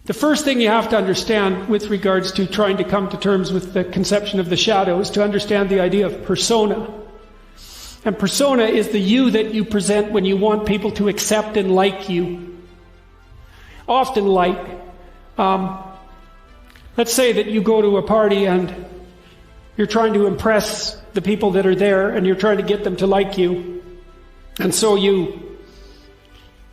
The first thing you have to understand with regards to trying to come to terms with the conception of the shadow is to understand the idea of persona. And persona is the you that you present when you want people to accept and like you. Often like, let's say that you go to a party and you're trying to impress the people that are there and you're trying to get them to like you. And so you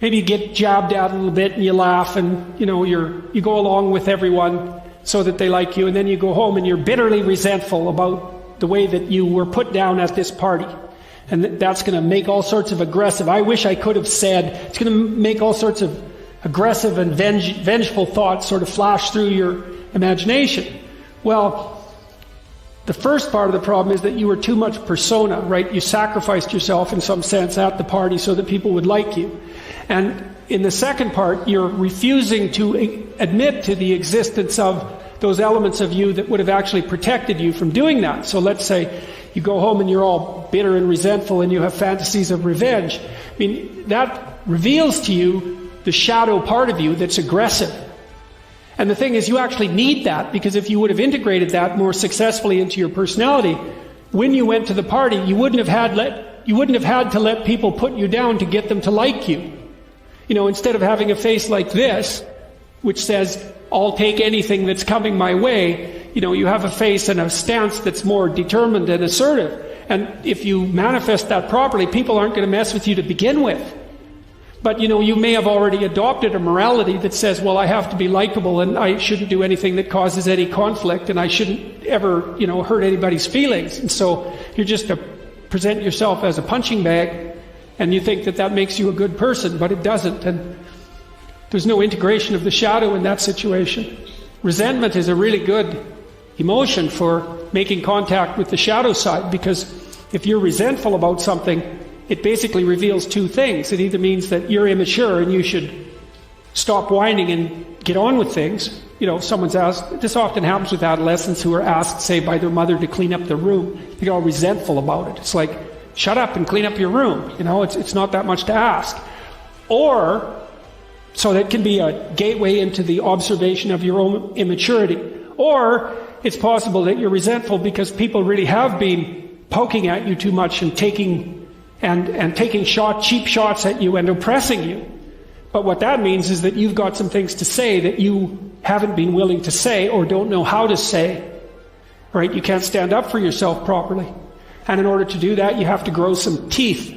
maybe get jabbed at a little bit and you laugh and you go along with everyone so that they like you, and then you go home and you're bitterly resentful about the way that you were put down at this party. And that's going to make all sorts of aggressive, I wish I could have said, it's going to make all sorts of aggressive and vengeful thoughts sort of flash through your imagination. Well, the first part of the problem is that you were too much persona, right? You sacrificed yourself in some sense at the party so that people would like you. And in the second part, you're refusing to admit to the existence of those elements of you that would have actually protected you from doing that. So let's say you go home and you're all bitter and resentful and you have fantasies of revenge. I mean, that reveals to you the shadow part of you that's aggressive. And the thing is, you actually need that, because if you would have integrated that more successfully into your personality, when you went to the party, you wouldn't have had to let people put you down to get them to like you. Instead of having a face like this, which says, I'll take anything that's coming my way, you have a face and a stance that's more determined and assertive. And if you manifest that properly, people aren't going to mess with you to begin with. But, you may have already adopted a morality that says, well, I have to be likable and I shouldn't do anything that causes any conflict and I shouldn't ever, hurt anybody's feelings. And so you're just to present yourself as a punching bag, and you think that that makes you a good person, but it doesn't. And there's no integration of the shadow in that situation. Resentment is a really good emotion for making contact with the shadow side, because if you're resentful about something, it basically reveals two things. It either means that you're immature and you should stop whining and get on with things. Someone's asked, this often happens with adolescents who are asked, say, by their mother to clean up their room. They get all resentful about it. It's like, shut up and clean up your room. It's not that much to ask. Or, so that can be a gateway into the observation of your own immaturity. Or, it's possible that you're resentful because people really have been poking at you too much and taking cheap shots at you and oppressing you. But what that means is that you've got some things to say that you haven't been willing to say or don't know how to say. Right? You can't stand up for yourself properly. And in order to do that, you have to grow some teeth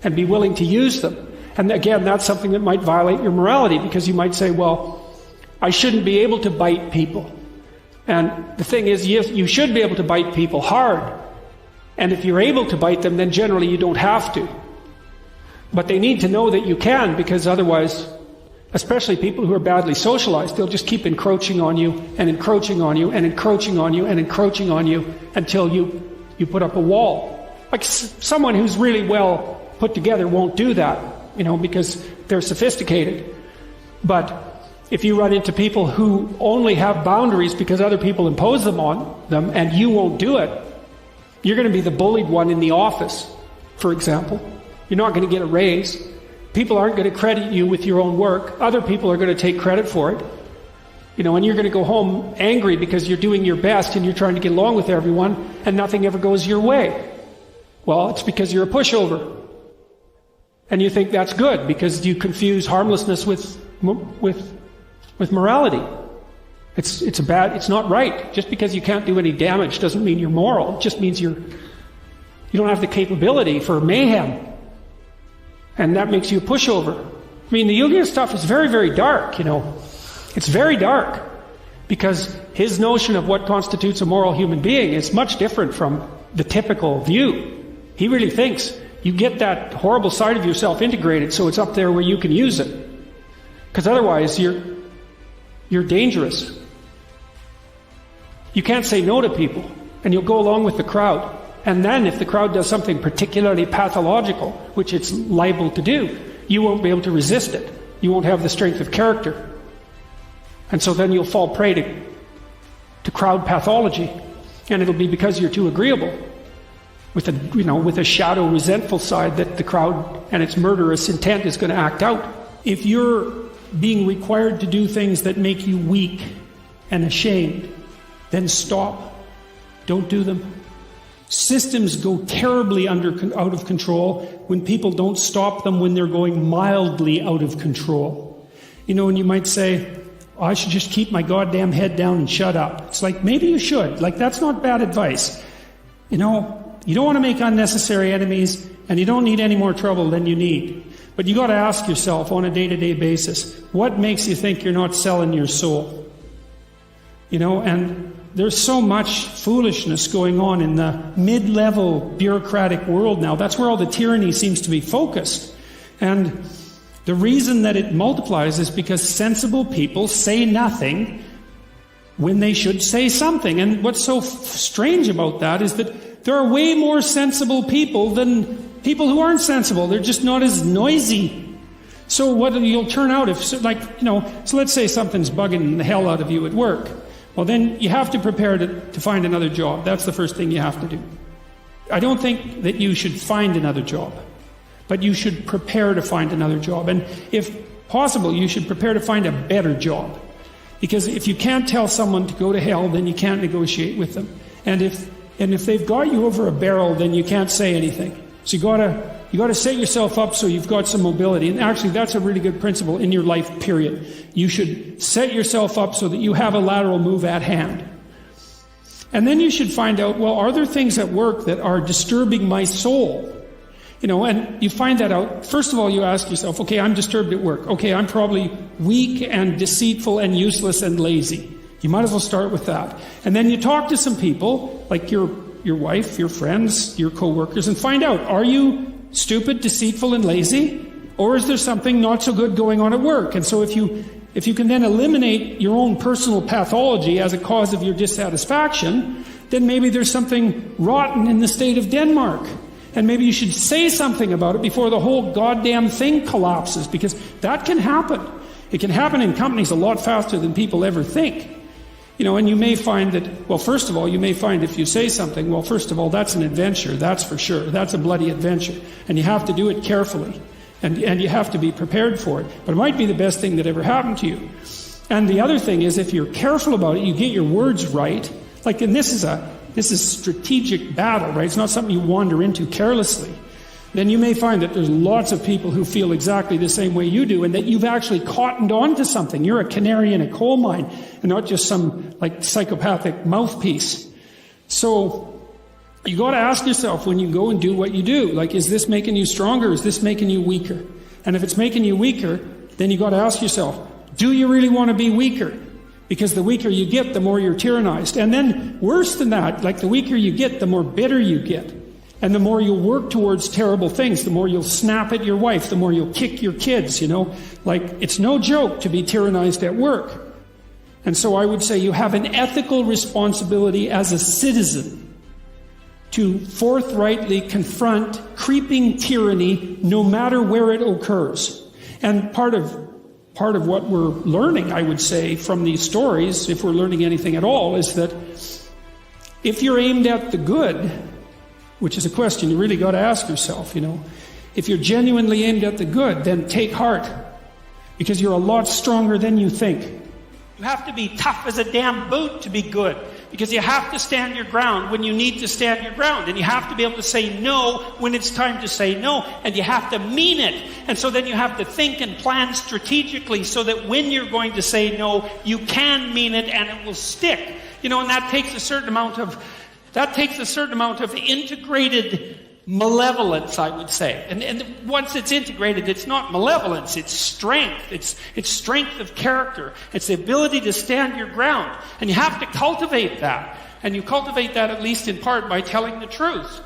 and be willing to use them. And again, that's something that might violate your morality, because you might say, well, I shouldn't be able to bite people. And the thing is, you should be able to bite people hard. And if you're able to bite them, then generally you don't have to. But they need to know that you can, because otherwise, especially people who are badly socialized, they'll just keep encroaching on you and encroaching on you and encroaching on you and encroaching on you until you put up a wall. Like someone who's really well put together won't do that, because they're sophisticated. But if you run into people who only have boundaries because other people impose them on them and you won't do it, you're going to be the bullied one in the office, for example. You're not going to get a raise. People aren't going to credit you with your own work. Other people are going to take credit for it. And you're going to go home angry because you're doing your best and you're trying to get along with everyone and nothing ever goes your way. Well, it's because you're a pushover. And you think that's good because you confuse harmlessness with morality. It's not right. Just because you can't do any damage doesn't mean you're moral. It just means you don't have the capability for mayhem. And that makes you a pushover. I mean, the Jungian stuff is very, very dark, It's very dark, because his notion of what constitutes a moral human being is much different from the typical view. He really thinks you get that horrible side of yourself integrated so it's up there where you can use it. Because otherwise you're dangerous. You can't say no to people, and you'll go along with the crowd. And then if the crowd does something particularly pathological, which it's liable to do, you won't be able to resist it. You won't have the strength of character. And so then you'll fall prey to crowd pathology. And it'll be because you're too agreeable with a shadow resentful side that the crowd and its murderous intent is going to act out. If you're being required to do things that make you weak and ashamed, then stop. Don't do them. Systems go terribly out of control when people don't stop them when they're going mildly out of control. You know, and you might say, oh, I should just keep my goddamn head down and shut up. It's like, maybe you should. Like, that's not bad advice. You know, you don't want to make unnecessary enemies, and you don't need any more trouble than you need. But you got to ask yourself on a day-to-day basis, what makes you think you're not selling your soul? You know, and there's so much foolishness going on in the mid-level bureaucratic world now. That's where all the tyranny seems to be focused. And the reason that it multiplies is because sensible people say nothing when they should say something. And what's so strange about that is that there are way more sensible people than people who aren't sensible. They're just not as noisy. So what you'll turn out if, so let's say something's bugging the hell out of you at work. Well, then you have to prepare to find another job. That's the first thing you have to do. I don't think that you should find another job, but you should prepare to find another job. And if possible, you should prepare to find a better job. Because if you can't tell someone to go to hell, then you can't negotiate with them. And if they've got you over a barrel, then you can't say anything. So you got to set yourself up so you've got some mobility. And actually, that's a really good principle in your life, period. You should set yourself up so that you have a lateral move at hand. And then you should find out, well, are there things at work that are disturbing my soul? You know, and you find that out. First of all, you ask yourself, okay, I'm disturbed at work. Okay, I'm probably weak and deceitful and useless and lazy. You might as well start with that. And then you talk to some people, like your wife, your friends, your co-workers, and find out, are you stupid, deceitful, and lazy? Or is there something not so good going on at work? And so if you can then eliminate your own personal pathology as a cause of your dissatisfaction, then maybe there's something rotten in the state of Denmark. And maybe you should say something about it before the whole goddamn thing collapses, because that can happen. It can happen in companies a lot faster than people ever think. You know, and you may find that, well, first of all, you may find if you say something, well, first of all, that's an adventure, that's for sure. That's a bloody adventure. And you have to do it carefully. And you have to be prepared for it. But it might be the best thing that ever happened to you. And the other thing is, if you're careful about it, you get your words right. Like, and this is strategic battle, right? It's not something you wander into carelessly. Then you may find that there's lots of people who feel exactly the same way you do, and that you've actually cottoned on to something. You're a canary in a coal mine, and not just some like psychopathic mouthpiece. So you got to ask yourself when you go and do what you do, like, is this making you stronger? Is this making you weaker? And if it's making you weaker, then you got to ask yourself, do you really want to be weaker? Because the weaker you get, the more you're tyrannized. And then worse than that, like the weaker you get, the more bitter you get. And the more you'll work towards terrible things, the more you'll snap at your wife, the more you'll kick your kids, you know. Like, it's no joke to be tyrannized at work. And so I would say you have an ethical responsibility as a citizen to forthrightly confront creeping tyranny no matter where it occurs. And part of what we're learning, I would say, from these stories, if we're learning anything at all, is that if you're aimed at the good, which is a question you really got to ask yourself, you know. If you're genuinely aimed at the good, then take heart, because you're a lot stronger than you think. You have to be tough as a damn boot to be good, because you have to stand your ground when you need to stand your ground, and you have to be able to say no when it's time to say no, and you have to mean it. And so then you have to think and plan strategically so that when you're going to say no, you can mean it and it will stick. You know, and that takes a certain amount of integrated malevolence, I would say. And once it's integrated, it's not malevolence, it's strength. It's strength of character. It's the ability to stand your ground. And you have to cultivate that. And you cultivate that at least in part by telling the truth.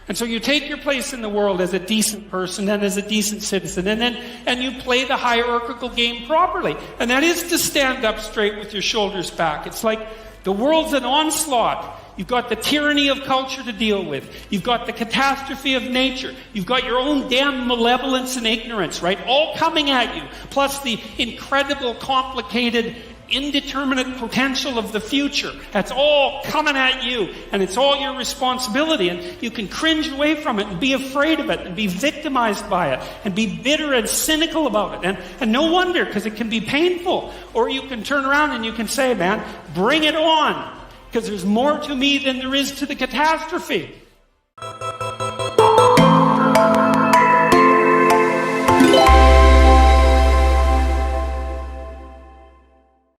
And so you take your place in the world as a decent person and as a decent citizen, and you play the hierarchical game properly. And that is to stand up straight with your shoulders back. It's like the world's an onslaught. You've got the tyranny of culture to deal with. You've got the catastrophe of nature. You've got your own damn malevolence and ignorance, right? All coming at you. Plus the incredible, complicated indeterminate potential of the future. That's all coming at you, and it's all your responsibility, and you can cringe away from it and be afraid of it and be victimized by it and be bitter and cynical about it. And no wonder, because it can be painful. Or you can turn around and you can say, man, bring it on, because there's more to me than there is to the catastrophe.